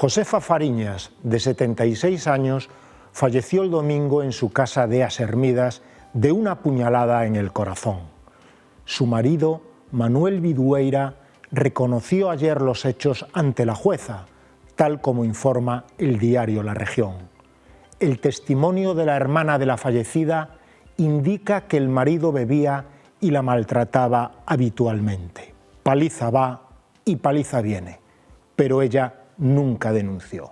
Josefa Fariñas, de 76 años, falleció el domingo en su casa de As Hermidas de una puñalada en el corazón. Su marido, Manuel Vidueira, reconoció ayer los hechos ante la jueza, tal como informa el diario La Región. El testimonio de la hermana de la fallecida indica que el marido bebía y la maltrataba habitualmente. Paliza va y paliza viene, pero ella nunca denunció.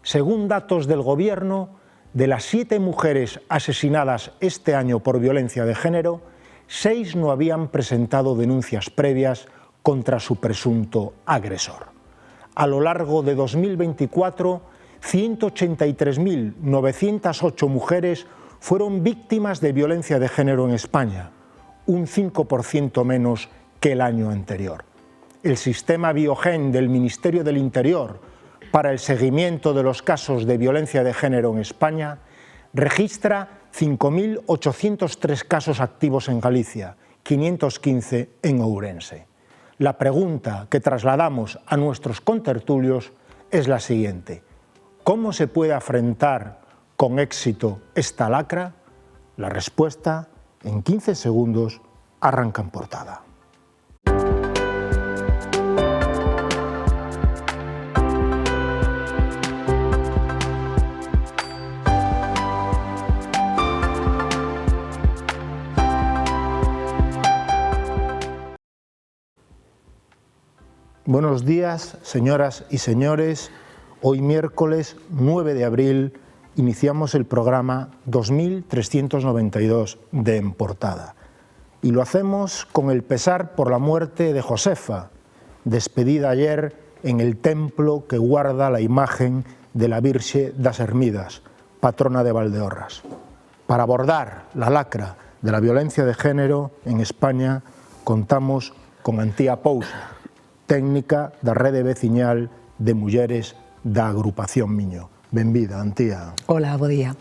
Según datos del gobierno, de las 7 mujeres asesinadas este año por violencia de género, 6 no habían presentado denuncias previas contra su presunto agresor. A lo largo de 2024, 183.908 mujeres fueron víctimas de violencia de género en España, un 5% menos que el año anterior. El sistema Biogen del Ministerio del Interior para el seguimiento de los casos de violencia de género en España registra 5.803 casos activos en Galicia, 515 en Ourense. La pregunta que trasladamos a nuestros contertulios es la siguiente: ¿cómo se puede afrontar con éxito esta lacra? La respuesta, en 15 segundos, arranca en portada. Buenos días, señoras y señores. Hoy miércoles 9 de abril iniciamos el programa 2392 de En Portada. Y lo hacemos con el pesar por la muerte de Josefa, despedida ayer en el templo que guarda la imagen de la Virxe das Hermidas, patrona de Valdeorras. Para abordar la lacra de la violencia de género en España, contamos con Antía Pousa, técnica da Rede Veciñal de Mulleres da Agrupación Miño. Benvida, Antía. Hola, bo día.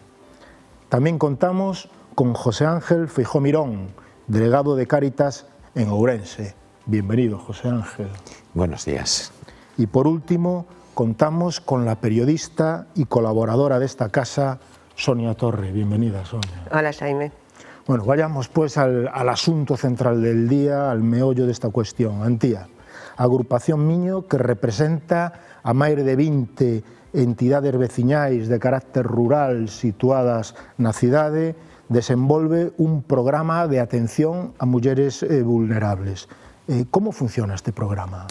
Tamén contamos con José Ángel Feijó Mirón, delegado de Cáritas en Ourense. Bienvenido, José Ángel. Buenos días. Y por último, contamos con la periodista y colaboradora de esta casa, Sonia Torre. Bienvenida, Sonia. Hola, Jaime. Bueno, vayamos pues al asunto central del día, al meollo de esta cuestión. Antía, Agrupación Miño, que representa a máis de 20 entidades veciñais de carácter rural situadas na cidade, desenvolve un programa de atención a mulleres vulnerables. Como funciona este programa?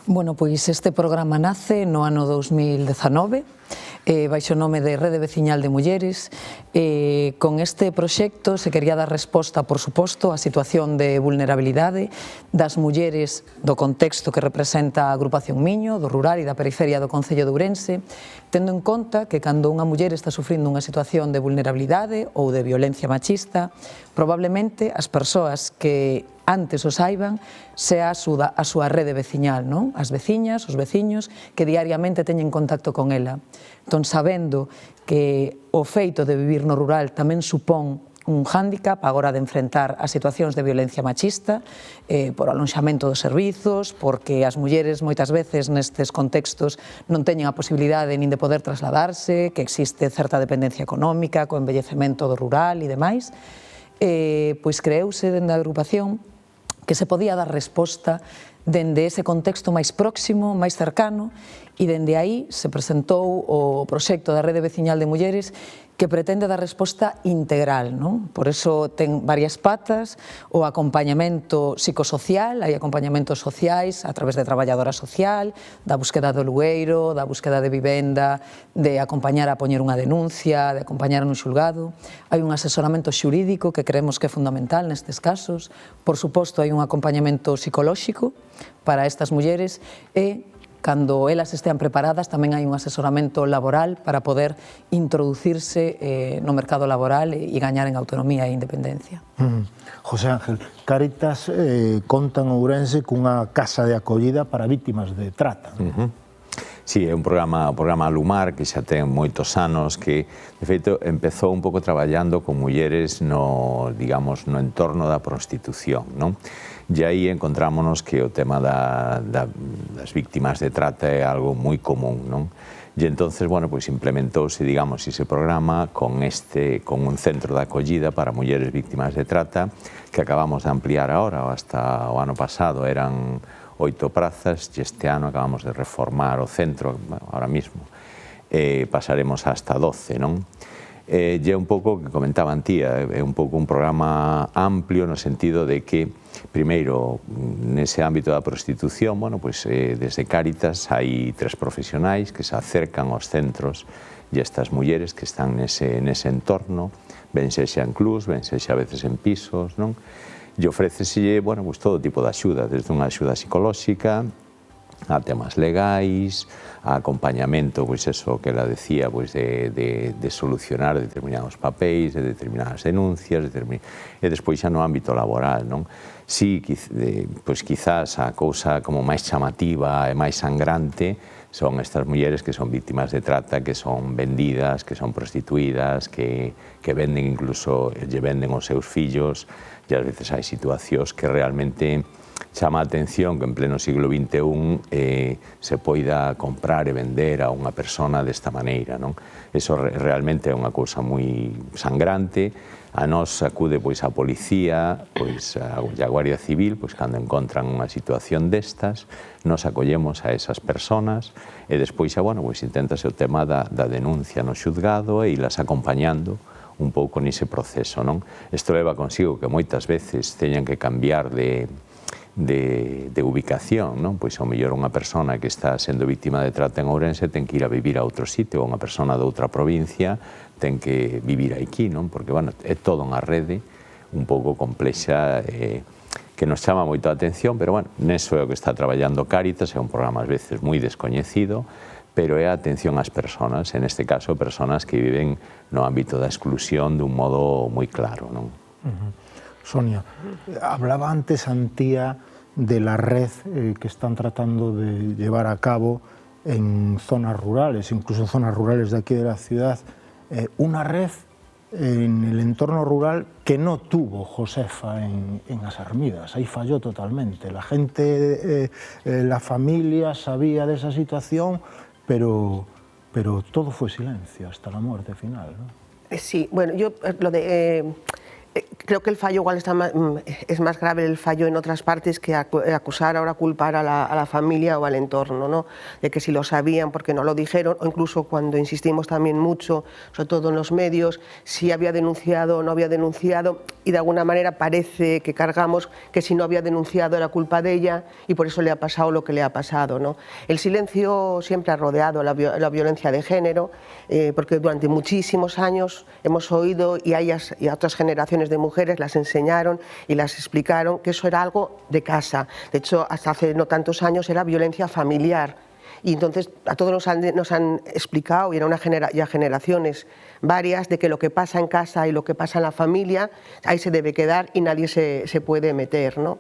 Bueno, pois este programa nace no ano 2019, baixo o nome de Rede Veciñal de Mulleres. Con este proxecto se quería dar resposta, por suposto, á situación de vulnerabilidade das mulleres do contexto que representa a Agrupación Miño, do rural e da periferia do Concello de Ourense, tendo en conta que cando unha muller está sufrindo unha situación de vulnerabilidade ou de violencia machista, probablemente as persoas que antes o saiban sea a súa rede veciñal, non? As veciñas, os veciños que diariamente teñen contacto con ela. Entón, sabendo que o feito de vivir no rural tamén supón un hándicap a hora de enfrentar as situacións de violencia machista, por alonxamento dos servizos, porque as mulleres moitas veces nestes contextos non teñen a posibilidade nin de poder trasladarse, que existe certa dependencia económica, co envellecemento do rural e demais, pois creouse dende a agrupación que se podía dar resposta dende ese contexto máis próximo, máis cercano, e dende aí se presentou o proxecto da Rede Veciñal de Mulleres que pretende dar resposta integral, non? Por iso ten varias patas: o acompañamento psicosocial, hai acompañamentos sociais a través de traballadora social, da búsqueda do lueiro, da búsqueda de vivenda, de acompañar a poñer unha denuncia, de acompañar nun xulgado. Hai un asesoramento xurídico que creemos que é fundamental nestes casos. Por suposto, hai un acompañamento psicolóxico para estas mulleres e cando elas estean preparadas tamén hai un asesoramento laboral para poder introducirse no mercado laboral e gañar en autonomía e independencia. José Ángel, Cáritas conta en Ourense cunha casa de acollida para víctimas de trata. Sí, é un programa Alumar que xa ten moitos anos, que de feito empezou un pouco traballando con mulleres no, digamos, no entorno da prostitución, non? E aí encontrámonos que o tema das víctimas de trata é algo moi común, non? E entonces, bueno, pois implementouse, digamos, ese programa con un centro de acollida para mulleres víctimas de trata que acabamos de ampliar agora, hasta o ano pasado eran 8 prazas e este ano acabamos de reformar o centro, ahora mismo, pasaremos hasta 12, non? E é un pouco que comentaba Antía, é un pouco un programa amplio no sentido de que, primeiro, nese ámbito da prostitución, bueno, pois, desde Cáritas hai 3 profesionais que se acercan aos centros e estas mulleres que están nese entorno, ben sexa en clubs, ben sexa a veces en pisos, non? E ofréceselle, bueno, pois todo tipo de axuda, desde unha axuda psicolóxica a temas legais, a acompañamento, pois eso que ela decía, pois de solucionar determinados papéis, de determinadas denuncias, e despois xa no ámbito laboral, non? Si, pois quizás a cousa como máis chamativa e máis sangrante son estas mulleres que son víctimas de trata, que son vendidas, que son prostituídas, que venden incluso, lle venden os seus fillos, e ás veces hai situacións que realmente chama a atención que en pleno siglo XXI se poida comprar e vender a unha persona desta maneira, non? Eso realmente é unha cousa moi sangrante. A nos acude pois a policía, pois a Guardia Civil, pois cando encontran unha situación destas, nos acollemos a esas personas e despois xa, bueno, pois inténtase o tema da denuncia no xuzgado e ilas acompañando un pouco nese proceso, non? Isto leva consigo que moitas veces teñan que cambiar de ubicación, non? Pois ao mellor unha persona que está sendo víctima de trata en Ourense ten que ir a vivir a outro sitio, ou unha persona de outra provincia ten que vivir aquí, non? Porque, bueno, é toda unha rede un pouco complexa que nos chama moito a atención, pero, bueno, neso é o que está traballando Cáritas, é un programa ás veces moi descoñecido, pero é a atención ás persoas, en este caso, persoas que viven no ámbito da exclusión dun modo moi claro, non? Sonia, hablaba antes Antía de la red que están tratando de llevar a cabo en zonas rurales, incluso en zonas rurales de aquí de la ciudad, una red en el entorno rural que no tuvo Josefa en As Armidas, ahí falló totalmente. La gente, la familia sabía de esa situación, pero todo fue silencio hasta la muerte final, ¿no? Sí, bueno, yo lo de... creo que el fallo igual es más grave el fallo en otras partes que acusar ahora, culpar a la familia o al entorno, ¿no? De que si lo sabían porque no lo dijeron, o incluso cuando insistimos también mucho, sobre todo en los medios, si había denunciado o no había denunciado, y de alguna manera parece que cargamos que si no había denunciado era culpa de ella y por eso le ha pasado lo que le ha pasado, ¿no? El silencio siempre ha rodeado la violencia de género, porque durante muchísimos años hemos oído y a otras generaciones de mujeres las enseñaron y las explicaron que eso era algo de casa. De hecho, hasta hace no tantos años era violencia familiar. Y entonces a todos nos han explicado, y era ya generaciones varias, de que lo que pasa en casa y lo que pasa en la familia, ahí se debe quedar y nadie se puede meter, ¿no?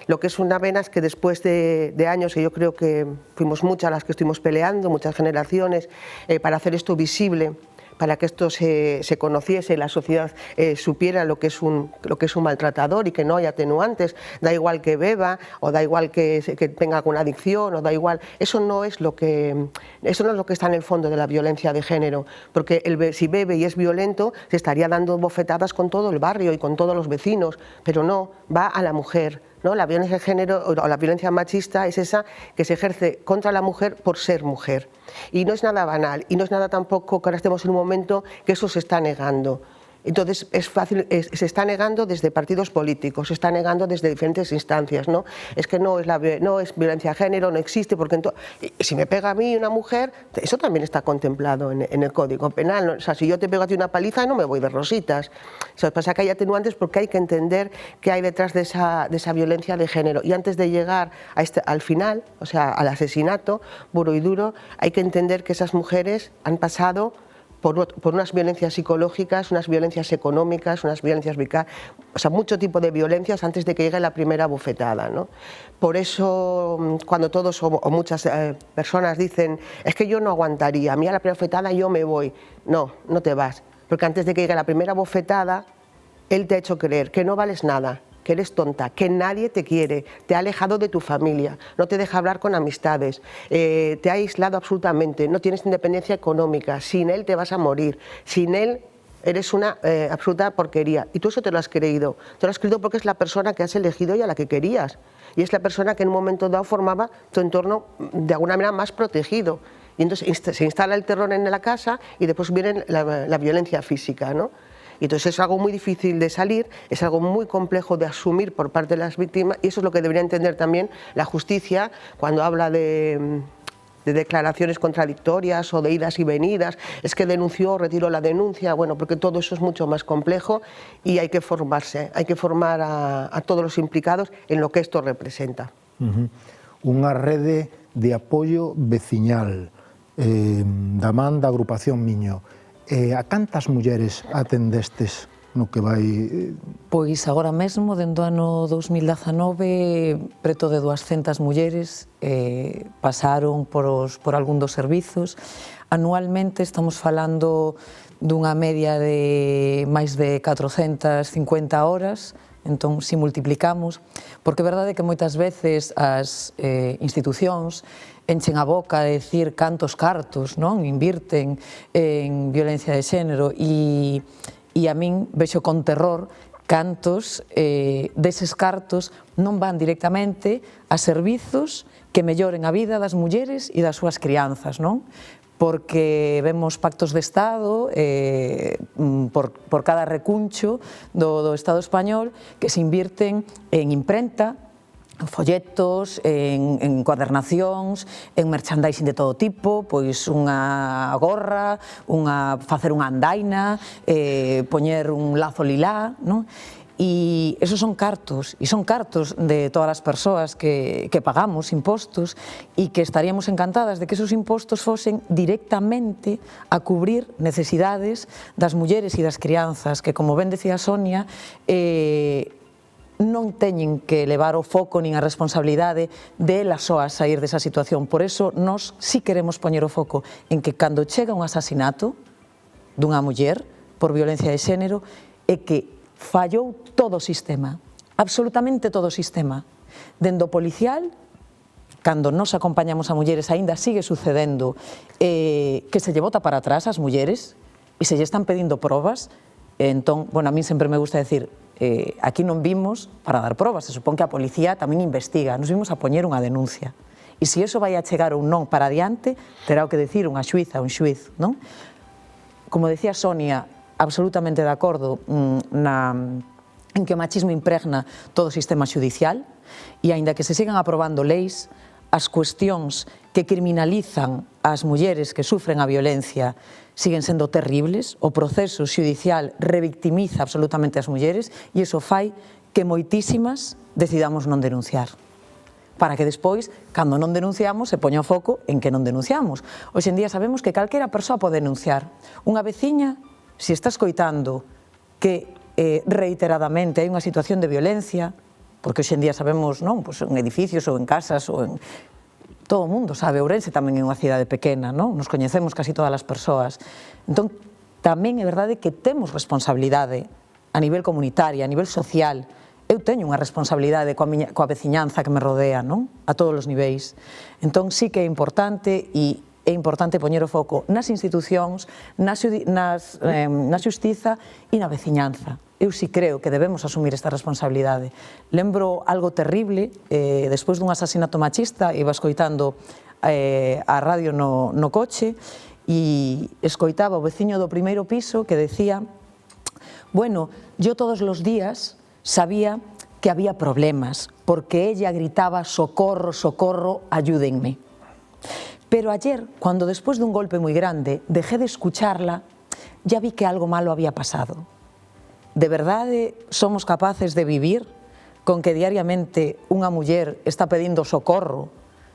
Lo que es una pena es que después de años, y yo creo que fuimos muchas las que estuvimos peleando, muchas generaciones, para hacer esto visible, para que esto se conociese, la sociedad supiera lo que es un maltratador y que no hay atenuantes, da igual que beba o da igual que tenga alguna adicción o da igual, eso no es lo que está en el fondo de la violencia de género, porque si bebe y es violento se estaría dando bofetadas con todo el barrio y con todos los vecinos, pero no, va a la mujer, ¿no? La violencia de género o la violencia machista es esa que se ejerce contra la mujer por ser mujer. Y no es nada banal, y no es nada tampoco que ahora estemos en un momento que eso se está negando. Entonces es fácil, se está negando desde partidos políticos, se está negando desde diferentes instancias, ¿no? Es que no es violencia de género, no existe, porque si me pega a mí una mujer, eso también está contemplado en el Código Penal, ¿no? O sea, si yo te pego a ti una paliza no me voy de rositas. O sea, pasa que hay atenuantes porque hay que entender qué hay detrás de esa violencia de género. Y antes de llegar al final, o sea, al asesinato puro y duro, hay que entender que esas mujeres han pasado por unas violencias psicológicas, unas violencias económicas, unas violencias vicarias, o sea, mucho tipo de violencias antes de que llegue la primera bofetada, ¿no? Por eso, cuando todos o muchas personas dicen, es que yo no aguantaría, a mí a la primera bofetada yo me voy. No, no te vas, porque antes de que llegue la primera bofetada, él te ha hecho creer que no vales nada, que eres tonta, que nadie te quiere, te ha alejado de tu familia, no te deja hablar con amistades, te ha aislado absolutamente, no tienes independencia económica, sin él te vas a morir, sin él eres una absoluta porquería. Y tú eso te lo has creído porque es la persona que has elegido y a la que querías. Y es la persona que en un momento dado formaba tu entorno de alguna manera más protegido. Y entonces se instala el terror en la casa y después viene la violencia física, ¿no? Y entonces es algo muy difícil de salir, es algo muy complejo de asumir por parte de las víctimas, y eso es lo que debería entender también la justicia cuando habla de declaraciones contradictorias o de idas y venidas, es que denunció, retiró la denuncia, bueno, porque todo eso es mucho más complejo y hay que formarse, hay que formar a todos los implicados en lo que esto representa. Unha rede de apoio veciñal da man da agrupación Miño. A cantas mulleres atendestes no que vai? Pois agora mesmo, dentro do ano 2019, preto de 200 mulleres pasaron por algún dos servizos. Anualmente estamos falando dunha media de máis de 450 horas, entón, si multiplicamos, porque é verdade que moitas veces as institucións enchen a boca de decir cantos cartos, non, invirten en violencia de xénero, e a min vexo con terror cantos deses cartos non van directamente a servizos que melloren a vida das mulleres e das súas crianzas, non? Porque vemos pactos de Estado por cada recuncho do Estado español que se invirten en imprenta, en folletos, en encuadernacións, en merchandising de todo tipo, pois unha gorra, facer unha andaina, poñer un lazo lilá, non? E esos son cartos, e son cartos de todas as persoas que pagamos impostos e que estaríamos encantadas de que esos impostos fosen directamente a cubrir necesidades das mulleres e das crianzas, que, como ben decía Sonia, non teñen que levar o foco nin a responsabilidade de elas soas sair desa situación. Por eso, nós sí queremos poñer o foco en que cando chega un asasinato dunha muller por violencia de xénero é que fallou todo o sistema, absolutamente todo o sistema. Dende o policial, cando nos acompañamos a mulleres, aínda sigue sucedendo que se lle bota para atrás as mulleres e se lle están pedindo probas. Entón, bueno, a mí sempre me gusta decir, aquí non vimos para dar probas, se supón que a policía tamén investiga, nos vimos a poñer unha denuncia. E se iso vai a chegar ou non para adiante, terá o que decir unha xuiza, un xuiz, non? Como decía Sonia, absolutamente de acordo en que o machismo impregna todo o sistema xudicial, e aínda que se sigan aprobando leis, as cuestións que criminalizan as mulleres que sufren a violencia siguen sendo terribles, o proceso xudicial revictimiza absolutamente as mulleres e iso fai que moitísimas decidamos non denunciar. Para que despois, cando non denunciamos, se poña o foco en que non denunciamos. Hoxe en día sabemos que calquera persoa pode denunciar. Unha veciña, se está escoitando que reiteradamente hai unha situación de violencia, porque hoxe en día sabemos, non, pois en edificios ou en casas ou en... Todo o mundo sabe, Ourense tamén é unha cidade pequena, non? Nos coñecemos casi todas as persoas. Entón, tamén é verdade que temos responsabilidade a nivel comunitaria, a nivel social. Eu teño unha responsabilidade coa veciñanza que me rodea, non? A todos os niveis. Entón, sí que é importante e é importante poñer o foco nas institucións, na xustiza e na veciñanza. Eu sí creo que debemos asumir esta responsabilidade. Lembro algo terrible, despois dun asasinato machista, iba escoitando a radio no coche e escoitaba o veciño do primeiro piso que decía: bueno, yo todos los días sabía que había problemas, porque ella gritaba socorro, socorro, ayúdenme. Pero ayer, cuando después de un golpe muy grande dejé de escucharla, ya vi que algo malo había pasado. De verdade somos capaces de vivir con que diariamente unha muller está pedindo socorro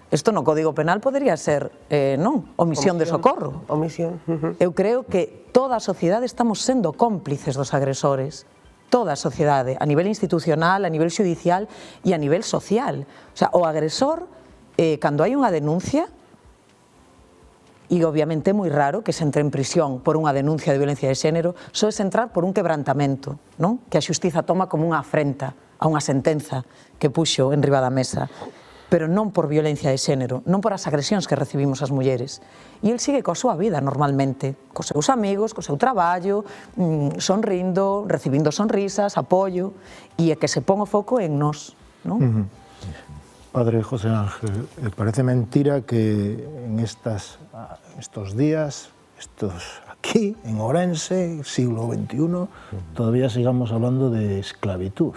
Isto no Código Penal podería ser, non? Omisión de socorro. Omisión. Eu creo que toda a sociedade estamos sendo cómplices dos agresores. Toda a sociedade, a nivel institucional, a nivel judicial e a nivel social. O sea, o agresor, cando hai unha denuncia, e obviamente é moi raro que se entre en prisión por unha denuncia de violencia de xénero, só é entrar por un quebrantamento, non? Que a xustiza toma como unha afrenta a unha sentenza que puxo en riba da mesa, pero non por violencia de xénero, non por as agresións que recibimos as mulleres. E el sigue coa súa vida normalmente, cos seus amigos, co seu traballo, sonrindo, recibindo sonrisas, apoio, e é que se pon o foco en nós, non? Padre José Ángel, parece mentira que en estos días, aquí, en Ourense, siglo XXI, todavía sigamos hablando de esclavitud,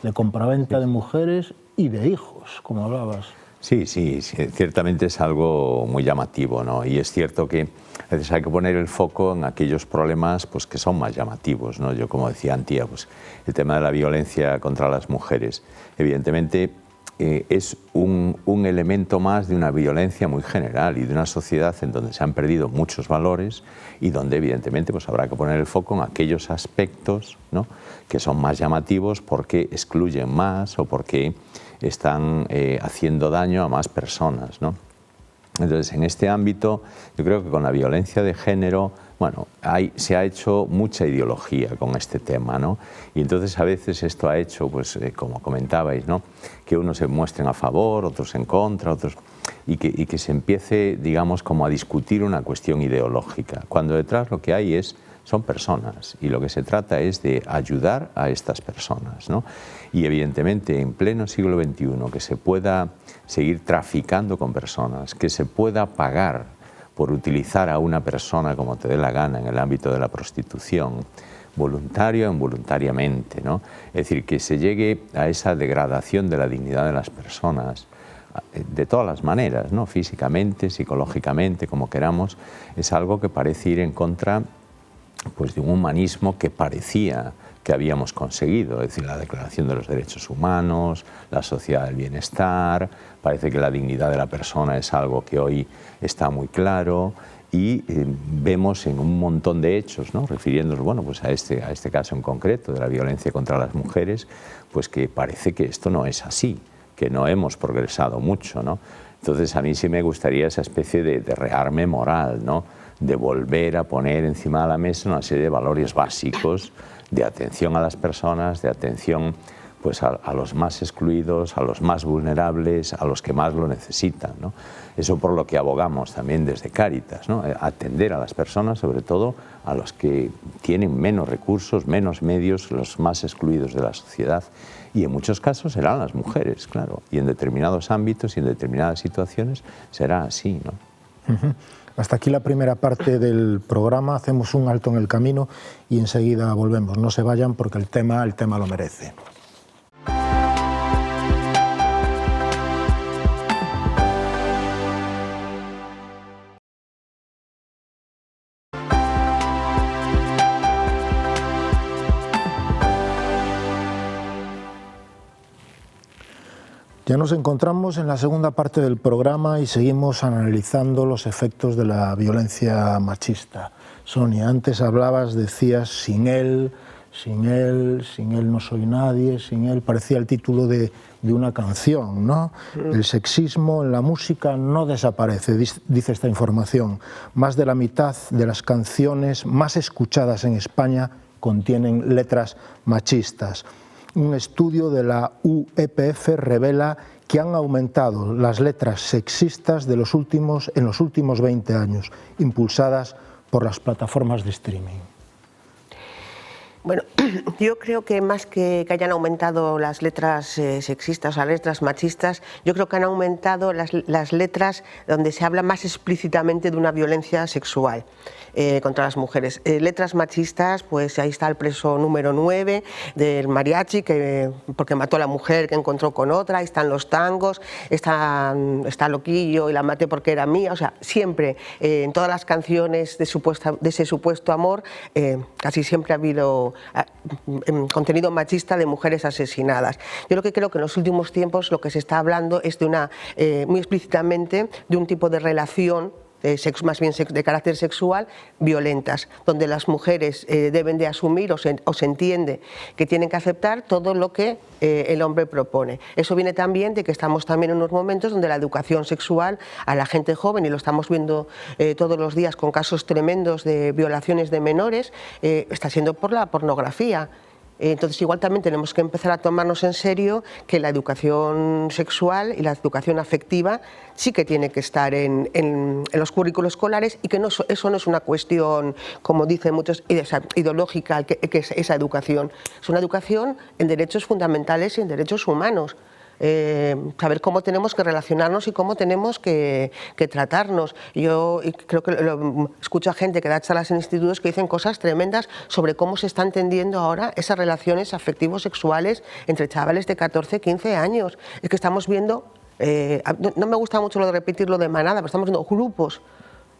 de compraventa de mujeres y de hijos, como hablabas. Sí, ciertamente es algo muy llamativo, ¿no? Y es cierto que a veces hay que poner el foco en aquellos problemas pues, que son más llamativos, ¿no? Yo, como decía Antía, pues, el tema de la violencia contra las mujeres, evidentemente es un elemento más de una violencia muy general y de una sociedad en donde se han perdido muchos valores y donde evidentemente pues, habrá que poner el foco en aquellos aspectos, ¿no? Que son más llamativos porque excluyen más o porque están haciendo daño a más personas, ¿no? Entonces, en este ámbito, yo creo que con la violencia de género, bueno, se ha hecho mucha ideología con este tema, ¿no? Y entonces a veces esto ha hecho, pues, como comentabais, ¿no? Que unos se muestren a favor, otros en contra, otros... Y que se empiece, digamos, como a discutir una cuestión ideológica, cuando detrás lo que hay son personas y lo que se trata es de ayudar a estas personas, ¿no? Y evidentemente en pleno siglo XXI que se pueda seguir traficando con personas, que se pueda pagar por utilizar a una persona como te dé la gana en el ámbito de la prostitución, voluntario o involuntariamente, ¿no? Es decir, que se llegue a esa degradación de la dignidad de las personas, de todas las maneras, ¿no? Físicamente, psicológicamente, como queramos, es algo que parece ir en contra pues, de un humanismo que parecía que habíamos conseguido, es decir, la Declaración de los Derechos Humanos, la sociedad del bienestar, parece que la dignidad de la persona es algo que hoy está muy claro y vemos en un montón de hechos, ¿no? Refiriéndonos bueno, pues a este caso en concreto de la violencia contra las mujeres, pues que parece que esto no es así, que no hemos progresado mucho, ¿no? Entonces a mí sí me gustaría esa especie de rearme moral, ¿no? De volver a poner encima de la mesa una serie de valores básicos de atención a las personas, de atención pues, a los más excluidos, a los más vulnerables, a los que más lo necesitan, ¿no? Eso por lo que abogamos también desde Cáritas, ¿no? Atender a las personas, sobre todo a los que tienen menos recursos, menos medios, los más excluidos de la sociedad. Y en muchos casos serán las mujeres, claro, y en determinados ámbitos y en determinadas situaciones será así, ¿no? Hasta aquí la primera parte del programa, hacemos un alto en el camino y enseguida volvemos. No se vayan porque el tema lo merece. Ya nos encontramos en la segunda parte del programa y seguimos analizando los efectos de la violencia machista. Sonia, antes hablabas, decías, sin él no soy nadie, sin él, parecía el título de una canción, ¿no? El sexismo en la música no desaparece, dice esta información. Más de la mitad de las canciones más escuchadas en España contienen letras machistas. Un estudio de la UEPF revela que han aumentado las letras sexistas en los últimos 20 años, impulsadas por las plataformas de streaming. Bueno, yo creo que más que hayan aumentado las letras sexistas o las letras machistas, yo creo que han aumentado las letras donde se habla más explícitamente de una violencia sexual contra las mujeres. Letras machistas, pues ahí está el preso número 9 del mariachi, porque mató a la mujer que encontró con otra, ahí están los tangos, está Loquillo y la maté porque era mía, o sea, siempre en todas las canciones de ese supuesto amor, casi siempre ha habido contenido machista de mujeres asesinadas. Yo lo que creo que en los últimos tiempos lo que se está hablando es de muy explícitamente de un tipo de relación más bien de carácter sexual, violentas, donde las mujeres deben de asumir o se entiende que tienen que aceptar todo lo que el hombre propone. Eso viene también de que estamos también en unos momentos donde la educación sexual a la gente joven, y lo estamos viendo todos los días con casos tremendos de violaciones de menores, está siendo por la pornografía. Entonces igual también tenemos que empezar a tomarnos en serio que la educación sexual y la educación afectiva sí que tiene que estar en los currículos escolares, y que eso no es una cuestión, como dicen muchos, ideológica, que es esa educación. Es una educación en derechos fundamentales y en derechos humanos. Saber cómo tenemos que relacionarnos y cómo tenemos que tratarnos. Yo creo que escucho a gente que da charlas en institutos que dicen cosas tremendas sobre cómo se están entendiendo ahora esas relaciones afectivos sexuales entre chavales de 14, 15 años. Es que estamos viendo, no me gusta mucho lo de repetirlo de manada, pero estamos viendo grupos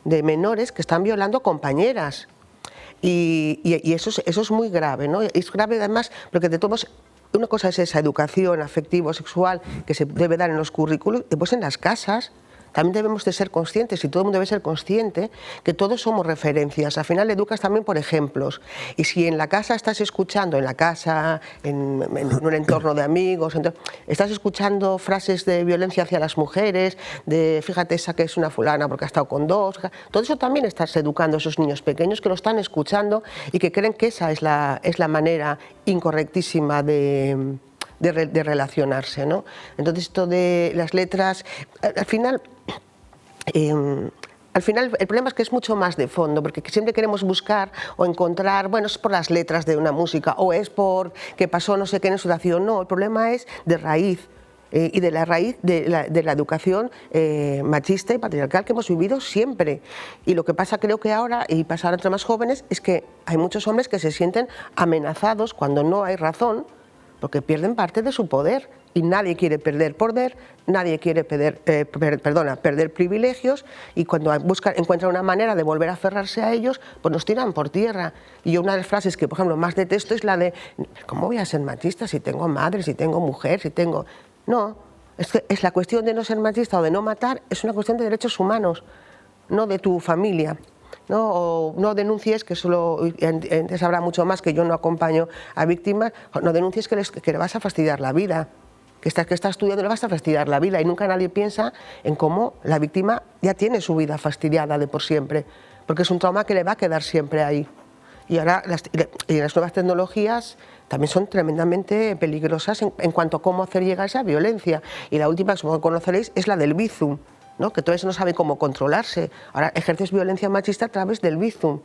de menores que están violando compañeras. Y eso es muy grave, ¿no? Es grave además porque de todos. Una cosa es esa educación afectivo-sexual que se debe dar en los currículos, y después en las casas también debemos de ser conscientes, y todo el mundo debe ser consciente, que todos somos referencias. Al final educas también por ejemplos. Y si en la casa estás escuchando, en la casa, en un entorno de amigos, estás escuchando frases de violencia hacia las mujeres, de fíjate esa que es una fulana porque ha estado con dos, todo eso también estás educando a esos niños pequeños que lo están escuchando y que creen que esa es la manera incorrectísima de relacionarse, ¿no? Entonces esto de las letras, al final el problema es que es mucho más de fondo, porque siempre queremos buscar o encontrar, bueno, es por las letras de una música o es por que pasó no sé qué en su situación. No, el problema es de raíz, y de la raíz de la educación machista y patriarcal que hemos vivido siempre. Y lo que pasa, creo que ahora, y pasa ahora entre más jóvenes, es que hay muchos hombres que se sienten amenazados cuando no hay razón, porque pierden parte de su poder, y nadie quiere perder poder, nadie quiere perder privilegios, y cuando encuentran una manera de volver a aferrarse a ellos, pues nos tiran por tierra. Y yo una de las frases que, por ejemplo, más detesto es la de ¿cómo voy a ser machista si tengo madre, si tengo mujer, si tengo...? No, es la cuestión de no ser machista o de no matar, es una cuestión de derechos humanos, no de tu familia. ¿No? O no denuncies, que solo antes habrá mucho más, que yo no acompaño a víctimas, no denuncies que le vas a fastidiar la vida, que estás estudiando le vas a fastidiar la vida, y nunca nadie piensa en cómo la víctima ya tiene su vida fastidiada de por siempre, porque es un trauma que le va a quedar siempre ahí. Y ahora las nuevas tecnologías también son tremendamente peligrosas en cuanto a cómo hacer llegar esa violencia, y la última, que supongo que conoceréis, es la del Bizum, ¿no? Que todavía no sabe cómo controlarse. Ahora ejerces violencia machista a través del Bizum.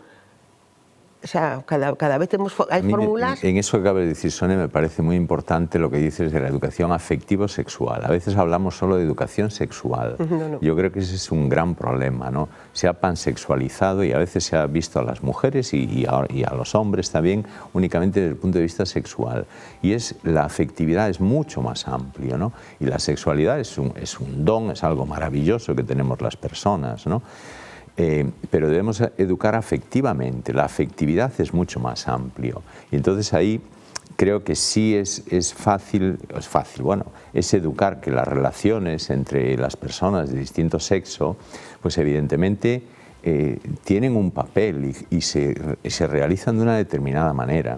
O sea, cada vez hay fórmulas... En eso que acaba de decir Sonia, me parece muy importante lo que dices de la educación afectivo-sexual. A veces hablamos solo de educación sexual. No. Yo creo que ese es un gran problema, ¿no? Se ha pansexualizado y a veces se ha visto a las mujeres y a los hombres también únicamente desde el punto de vista sexual. Y la afectividad es mucho más amplio, ¿no? Y la sexualidad es un don, es algo maravilloso que tenemos las personas, ¿no? Pero debemos educar afectivamente. La afectividad es mucho más amplio. Y entonces ahí creo que sí es fácil, bueno, es educar que las relaciones entre las personas de distinto sexo, pues evidentemente tienen un papel y se realizan de una determinada manera.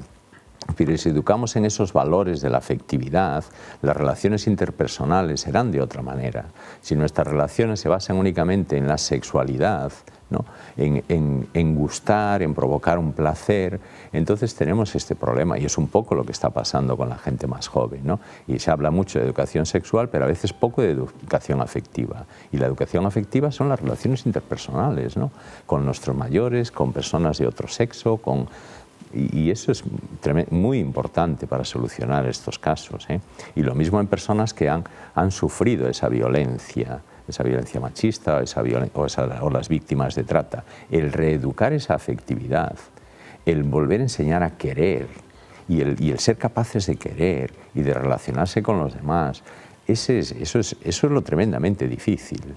Pero si educamos en esos valores de la afectividad, las relaciones interpersonales serán de otra manera. Si nuestras relaciones se basan únicamente en la sexualidad, ¿no? en gustar, en provocar un placer, entonces tenemos este problema, y es un poco lo que está pasando con la gente más joven, ¿no? Y se habla mucho de educación sexual, pero a veces poco de educación afectiva. Y la educación afectiva son las relaciones interpersonales, ¿no? Con nuestros mayores, con personas de otro sexo, y eso es muy importante para solucionar estos casos, ¿eh? Y lo mismo en personas que han sufrido esa violencia machista o las víctimas de trata. El reeducar esa afectividad, el volver a enseñar a querer y el ser capaces de querer y de relacionarse con los demás, eso es lo tremendamente difícil.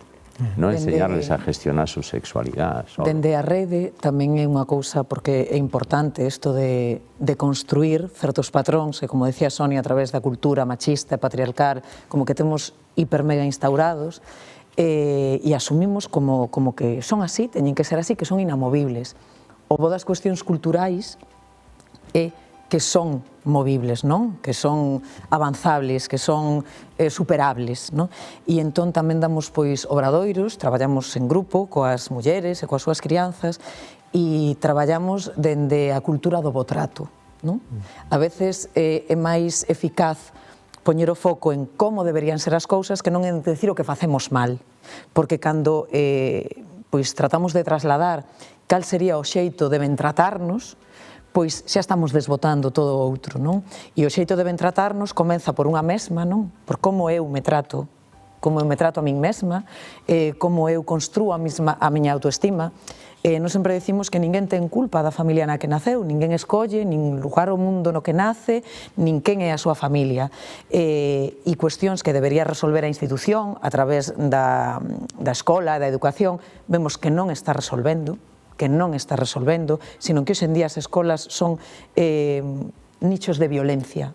non enseñarles a gestionar su sexualidade. Dende a rede tamén é unha cousa, porque é importante isto de construir certos patróns, e como decía Sonia, a través da cultura machista e patriarcal, como que temos hipermega instaurados, e asumimos como que son así, teñen que ser así, que son inamovibles. O bo das cuestións culturais é que son movibles, non? Que son avanzables, que son superables, non? E entón tamén damos obradoiros, traballamos en grupo coas mulleres e coas súas crianzas e traballamos dende a cultura do bo trato, non? A veces é máis eficaz poñer o foco en como deberían ser as cousas que non en decir o que facemos mal, porque cando tratamos de trasladar cal sería o xeito de ben tratarnos, pois xa estamos desbotando todo o outro, non? E o xeito de ben tratarnos comeza por unha mesma, non? Por como eu me trato a min mesma, como eu construo a miña autoestima. Non sempre decimos que ninguén ten culpa da familia na que naceu, ninguén escolle, nin lugar o mundo no que nace, nin quen é a súa familia. E cuestións que debería resolver a institución a través da escola, da educación, vemos que non está resolvendo, sino que hoxe en día as escolas son nichos de violencia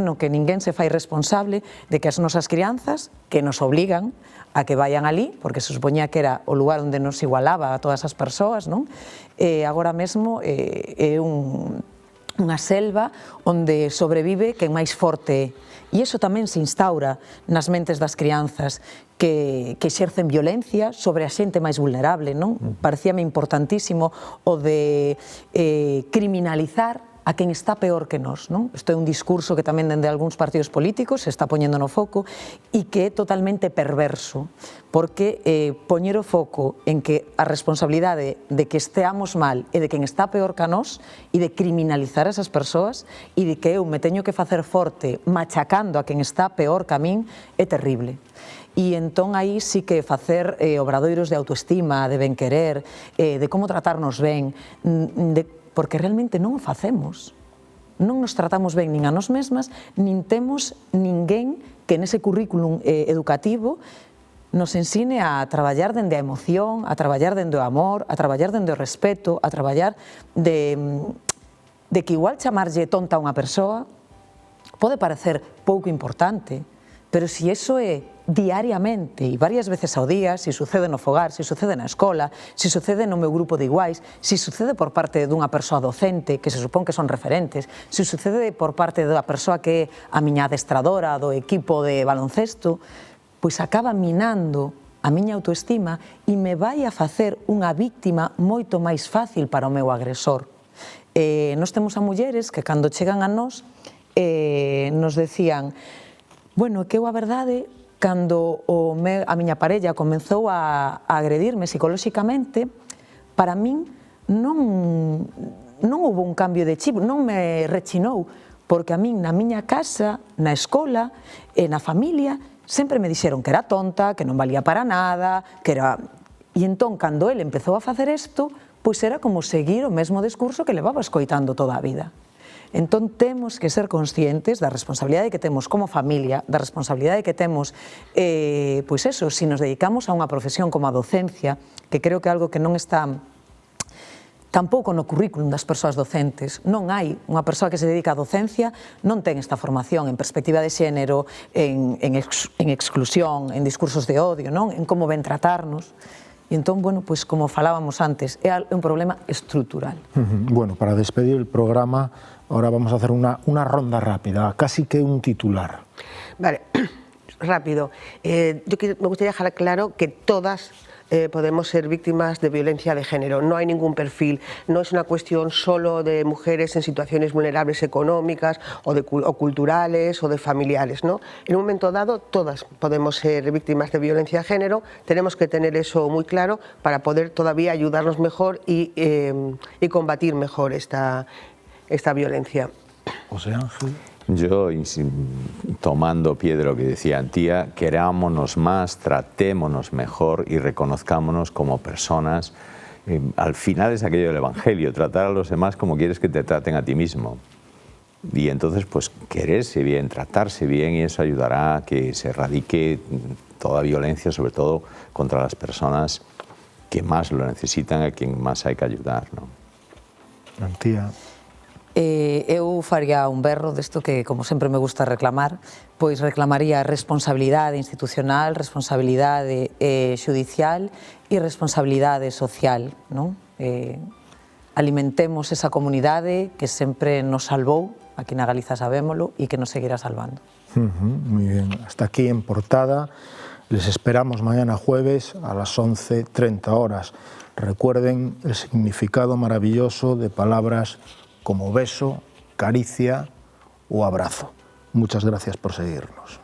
no que ninguén se fai responsable de que as nosas crianzas, que nos obligan a que vayan ali, porque se supoñía que era o lugar onde nos igualaba a todas as persoas, non? Agora mesmo é unha selva onde sobrevive quen máis forte é. E iso tamén se instaura nas mentes das crianzas que exercen violencia sobre a xente máis vulnerable, non? Parecíame importantísimo o de criminalizar a quen está peor que nós, non? Isto é un discurso que tamén dende algúns partidos políticos se está poñendo no foco e que é totalmente perverso, porque poñer o foco en que a responsabilidade de que esteamos mal e de quen está peor que a nós e de criminalizar a esas persoas e de que eu me teño que facer forte machacando a quen está peor que a min é terrible. E entón aí sí que facer obradoiros de autoestima, de benquerer, de como tratarnos ben, porque realmente non o facemos. Non nos tratamos ben nin a nós mesmas, nin temos ninguén que nese currículum educativo nos ensine a traballar dende a emoción, a traballar dende o amor, a traballar dende o respeto, a traballar de que igual chamarlle tonta a unha persoa pode parecer pouco importante, pero se iso é diariamente e varias veces ao día, se sucede no fogar, se sucede na escola, se sucede no meu grupo de iguais, se sucede por parte dunha persoa docente, que se supón que son referentes, se sucede por parte da persoa que é a miña adestradora do equipo de baloncesto, pois acaba minando a miña autoestima e me vai a facer unha víctima moito máis fácil para o meu agresor. Nós temos a mulleres que cando chegan a nós nos decían: bueno, que eu a verdade, cando a miña parella comenzou a agredirme psicolóxicamente, para min non houve un cambio de chip, non me rechinou, porque a min na miña casa, na escola e na familia sempre me dixeron que era tonta, que non valía para nada, que era... E entón, cando ele empezou a facer isto, pois era como seguir o mesmo discurso que levaba escoitando toda a vida. Entón, temos que ser conscientes da responsabilidade que temos como familia, da responsabilidade que temos, pois eso, se nos dedicamos a unha profesión como a docencia, que creo que é algo que non está tampouco no currículum das persoas docentes. Non hai unha persoa que se dedica á docencia, non ten esta formación en perspectiva de xénero, en exclusión, en discursos de odio, non? En como ben tratarnos. E entón, bueno, pois como falábamos antes, é un problema estrutural. Bueno, para despedir el programa, ahora vamos a hacer una ronda rápida, casi que un titular. Vale, rápido. Me gustaría dejar claro que todas podemos ser víctimas de violencia de género. No hay ningún perfil, no es una cuestión solo de mujeres en situaciones vulnerables económicas o culturales o de familiares, ¿no? En un momento dado todas podemos ser víctimas de violencia de género, tenemos que tener eso muy claro para poder todavía ayudarnos mejor y combatir mejor esta violencia. José Ángel. Yo, tomando pie de lo que decía Antía, querámonos más, tratémonos mejor y reconozcámonos como personas. Al final es aquello del Evangelio, tratar a los demás como quieres que te traten a ti mismo. Y entonces, pues, quererse bien, tratarse bien, y eso ayudará a que se erradique toda violencia, sobre todo contra las personas que más lo necesitan, a quien más hay que ayudar, ¿no? Antía. Eu faría un berro desto que, como sempre me gusta reclamar, pois reclamaría responsabilidade institucional, responsabilidade xudicial e responsabilidade social, non? Alimentemos esa comunidade que sempre nos salvou, aquí na Galiza sabémolo, e que nos seguirá salvando. Muy bien, hasta aquí en Portada. Les esperamos mañana jueves a las 11:30 horas. Recuerden el significado maravilloso de palabras como beso, caricia o abrazo. Muchas gracias por seguirnos.